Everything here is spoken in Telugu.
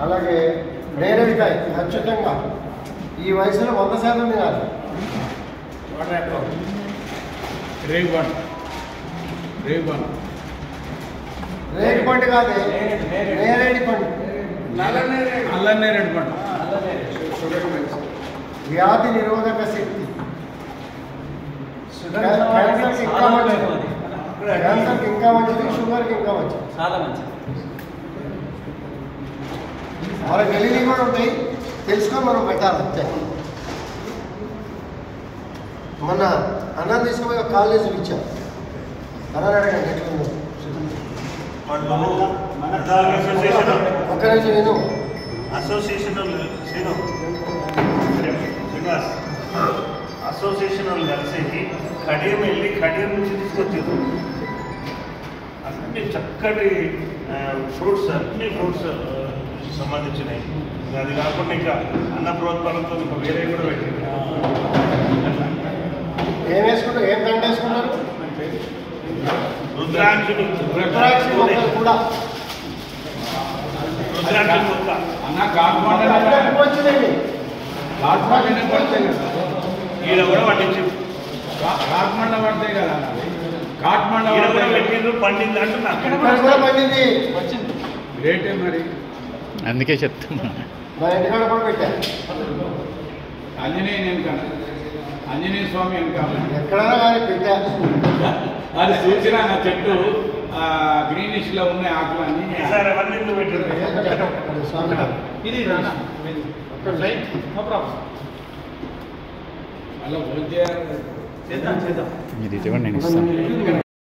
అలాగే నేరేడుకాయ ఖచ్చితంగా ఈ వయసులో 100% తినాలి. రేగి పండు కాదు, నేరేడు పండు, నల్ల నేరేడు పండు. వ్యాధి నిరోధక శక్తి, క్యాన్సర్కి ఇంకా మంచిది, క్యాన్సర్కి ఇంకా మంచిది, షుగర్కి ఇంకా మంచిది, చాలా మంచిది. మన గెలీలు కూడా ఉంటాయి, తెలుసుకొని మనం పెట్టాలి అంతే. మొన్న అన్నం తీసుకుపోయి ఒక కాలేజీకి ఇచ్చాం. అన్నాడు అడగండి ఎట్లుందో. ఒక్క నిమిషం నేను అసోసియేషన్ అసోసియేషన్ వాళ్ళు కలిసి కడియం వెళ్ళి కడియం నుంచి తీసుకొచ్చారు. అన్ని చక్కటి ఫ్రూట్స్, అన్ని ఫ్రూట్స్ సంబంధించినవి. అది కాకుండా ఇంకా అన్న ప్రోత్సాహంతో ఇంకా వేరే కూడా పెట్టింది. ఏం వేసుకుంటారు, ఏం పంట వేసుకుంటారు? రుద్రాక్షులు కూడా అన్న కాట్మండ వచ్చిందండి. ఈడ కూడా పట్టించింది. కాట్మండ పడతాయి కదా, కాట్మండ ఈడ కూడా పెట్టిండ్రు, పండింది అంటున్నా. ఇక్కడ కూడా పండింది, వచ్చింది. రేటే మరి. అందుకే చెప్తున్నా. మా ఇంటికాడ కూడా పెట్టారు. ఆంజనేయ వెనుక, ఆంజనేయ స్వామి వెనుక ఎక్కడైనా కానీ పెట్టారు. అది చూసినా నా చెట్టు గ్రీనిష్ లో ఉన్నాయి ఆకులన్నీ. ఈసారి అవన్నీ ఎందుకు పెట్టిండ్రు? ఇది నో ప్రాబ్లం. అలా భోజనం చేద్దాం. ఇది ఇవ్వండి, నేను ఇస్తాను.